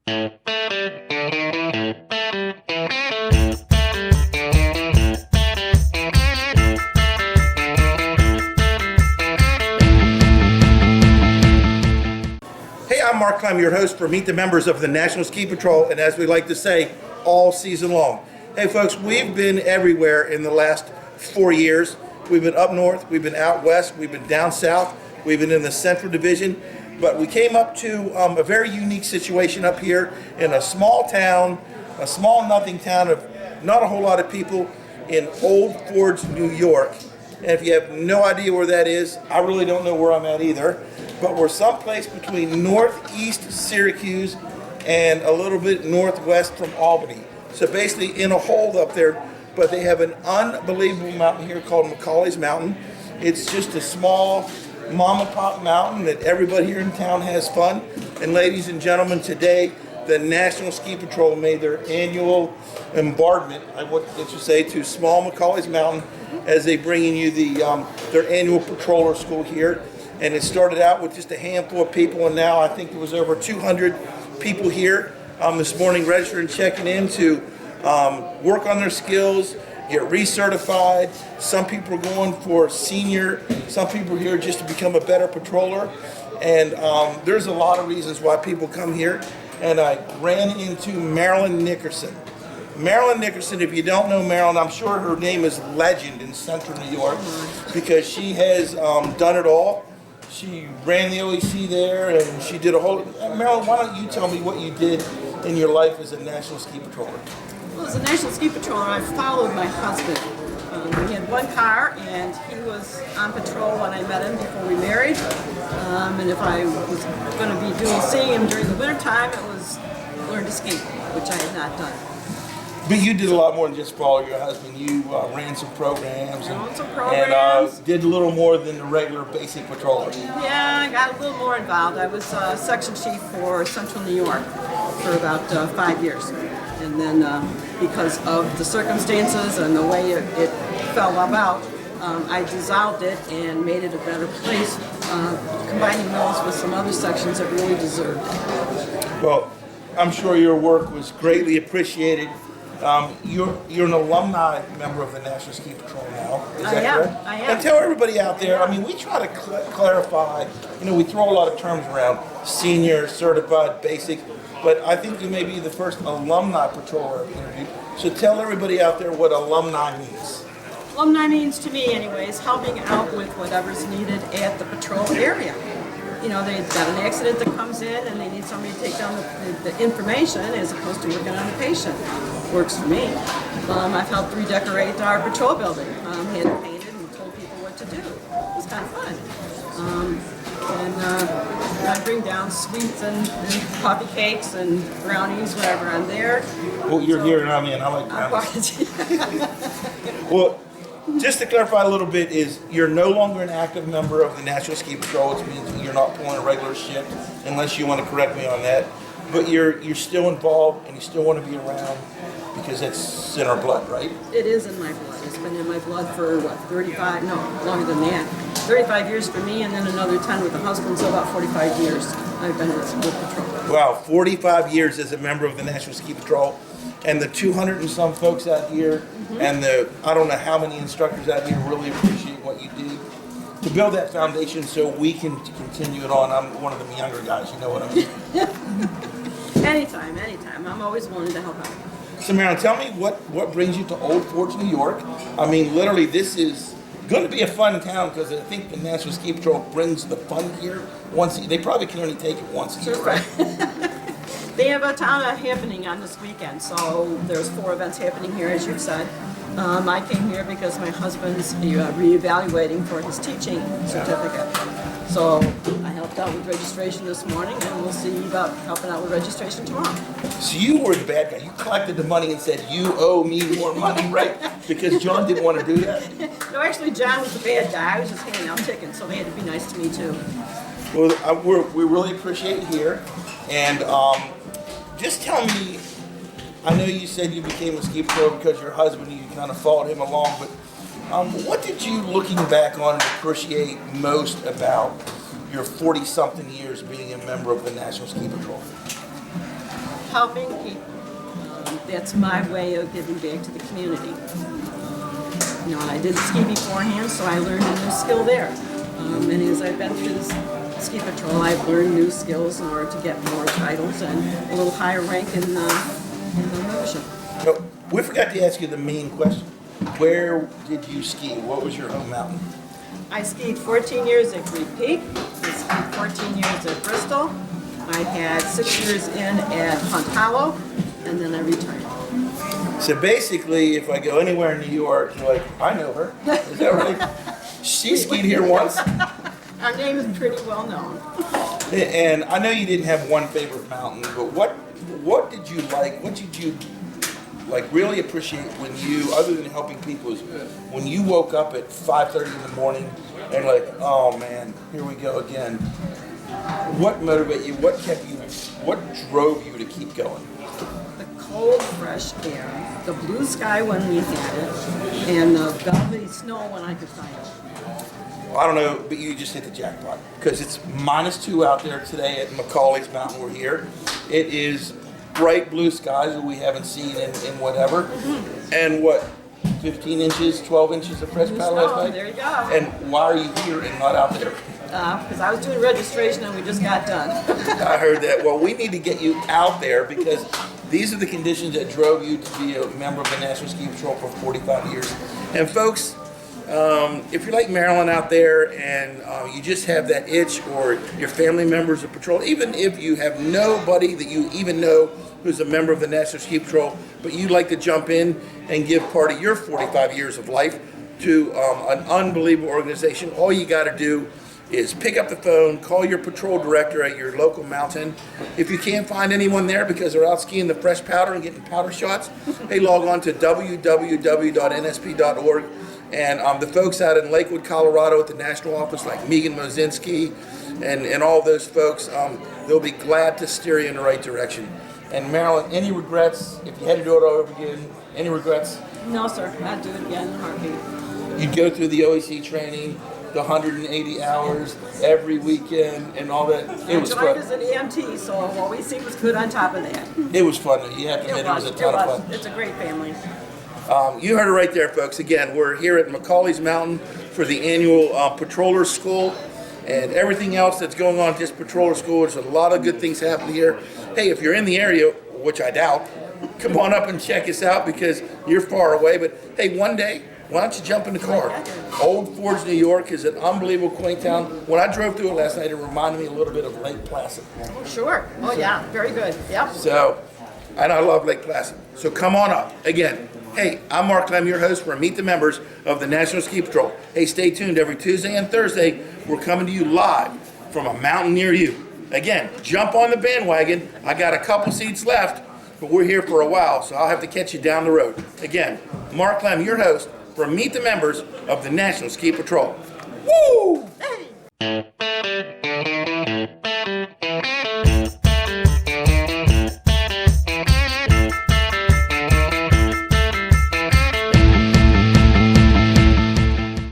I'm Mark. I'm your host for Meet the Members of the National Ski Patrol, and as we like to say, all season long. Hey folks, we've been everywhere in the last 4 years. We've been up north, we've been out west, we've been down south, we've been in the Central Division, but we came up to a very unique situation up here in a small town, a small nothing town of not a whole lot of people in Old Forge, New York. And if you have no idea where that is, I really don't know where I'm at either. But we're someplace between northeast Syracuse and a little bit northwest from Albany. So basically in a hold up there, but they have an unbelievable mountain here called Macaulay's Mountain. It's just a small mom and pop mountain that everybody here in town has fun. And ladies and gentlemen, today the National Ski Patrol made their annual embarkment, I would say, to small Macaulay's Mountain as they bring in you their annual patroller school here. And it started out with just a handful of people, and now I think there was over 200 people here this morning registering, checking in to work on their skills, get recertified. Some people are going for senior, some people are here just to become a better patroller. And there's a lot of reasons why people come here. And I ran into Marilyn Nickerson. Marilyn Nickerson, if you don't know Marilyn, I'm sure her name is legend in Central New York because she has done it all. She ran the OEC there, and she did a whole... Marilyn, why don't you tell me what you did in your life as a National Ski Patroller? Well, as a National Ski Patroller, I followed my husband. We had one car, and he was on patrol when I met him before we married. And if I was going to be seeing him during the wintertime, it was learn to ski, which I had not done. But you did a lot more than just follow your husband. You ran some programs and did a little more than the regular basic patroller. Yeah, I got a little more involved. I was section chief for Central New York for about 5 years. And then because of the circumstances and the way it fell about, I dissolved it and made it a better place, combining those with some other sections that really deserved it. Well, I'm sure your work was greatly appreciated. You're an alumni member of the National Ski Patrol now. Is that correct? I am. And tell everybody out there, I mean, we try to clarify, we throw a lot of terms around, senior, certified, basic, but I think you may be the first alumni patroller I've interviewed. So tell everybody out there what alumni means. Alumni means, to me anyways, helping out with whatever's needed at the patrol area. They've got an accident that comes in and they need somebody to take down the information as opposed to working on the patient. Works for me. I've helped redecorate our patrol building. Had it painted and told people what to do. It was kind of fun. I bring down sweets and coffee cakes and brownies whenever I'm there. Well, you're here and I'm in. I like brownies. Well, just to clarify a little bit, is you're no longer an active member of the National Ski Patrol, which means you're not pulling a regular shift, unless you want to correct me on that. But you're still involved and you still want to be around because it's in our blood, right? It is in my blood. It's been in my blood for, 35, no, longer than that. 35 years for me and then another 10 with the husband, so about 45 years I've been with Patrol. Wow, 45 years as a member of the National Ski Patrol. And the 200 and some folks out here, and the I don't know how many instructors out here really appreciate what you do to build that foundation so we can continue it on. I'm one of the younger guys, you know what I mean? Anytime. I'm always willing to help out. So Marilyn, tell me what brings you to Old Forge, New York? I mean, literally, this is going to be a fun town because I think the National Ski Patrol brings the fun here once. They probably can only take it once a year, right? They have a ton happening on this weekend, so there's 4 events happening here, as you've said. I came here because my husband's reevaluating for his teaching certificate. So I helped out with registration this morning, and we'll see about helping out with registration tomorrow. So you were the bad guy. You collected the money and said, you owe me more money, right? Because John didn't want to do that? No, actually, John was the bad guy. I was just handing out tickets, so they had to be nice to me, too. Well, we really appreciate it here. And just tell me, I know you said you became a ski pro because your husband, you kind of followed him along, but what did you, looking back on, appreciate most about your 40-something years being a member of the National Ski Patrol? helping people. That's my way of giving back to the community. You know, and I did ski beforehand, so I learned a new skill there. And as I've been through this ski patrol, I've learned new skills in order to get more titles and a little higher rank in the membership. So, we forgot to ask you the main question. Where did you ski? What was your home mountain? I skied 14 years at Great Peak. I skied 14 years at Bristol. I had 6 years in at Hunt Hollow, and then I retired. So basically, if I go anywhere in New York, you're like, I know her. Is that right? She skied here once. Our name is pretty well known. And I know you didn't have one favorite mountain, but what did you like? What did you like really appreciate when you, other than helping people, is when you woke up at 5:30 in the morning and like, oh man, here we go again. What motivated you? What kept you? What drove you to keep going? The cold, fresh air, the blue sky when we had it, and the velvety snow when I could find it. I don't know, but you just hit the jackpot because it's -2 out there today at Macaulay's Mountain. We're here. It is bright blue skies that we haven't seen in whatever. And what, 15 inches, 12 inches of fresh powder last night? There you go. And why are you here and not out there? Because I was doing registration and we just got done. I heard that. Well, we need to get you out there because these are the conditions that drove you to be a member of the National Ski Patrol for 45 years. And folks, if you're like Marilyn out there and you just have that itch, or your family members of patrol, even if you have nobody that you even know who's a member of the National Ski Patrol, but you'd like to jump in and give part of your 45 years of life to an unbelievable organization, all you got to do is pick up the phone, call your patrol director at your local mountain. If you can't find anyone there because they're out skiing the fresh powder and getting powder shots, hey, log on to www.nsp.org. And the folks out in Lakewood, Colorado at the national office, like Megan Mozinski and all those folks, they'll be glad to steer you in the right direction. And Marilyn, any regrets, if you had to do it all over again, any regrets? No, sir. I'd do it again in a heartbeat. You'd go through the OEC training, the 180 hours every weekend and all that. It was fun. I joined as an EMT, so OEC was good on top of that. It was fun. You have to admit, it was a ton of fun. It's a great family. You heard it right there, folks. Again, we're here at Macaulay's Mountain for the annual Patroller School and everything else that's going on at this Patroller School. There's a lot of good things happening here. Hey, if you're in the area, which I doubt, come on up and check us out because you're far away. But hey, one day, why don't you jump in the car? Old Forge, New York is an unbelievable quaint town. When I drove through it last night, it reminded me a little bit of Lake Placid. Sure. Oh, yeah. Very good. Yep. So, and I love Lake Placid. So come on up. Again, hey, I'm Mark Clem, your host for Meet the Members of the National Ski Patrol. Hey, stay tuned. Every Tuesday and Thursday, we're coming to you live from a mountain near you. Again, jump on the bandwagon. I got a couple seats left, but we're here for a while, so I'll have to catch you down the road. Again, Mark Clem, your host for Meet the Members of the National Ski Patrol. Woo!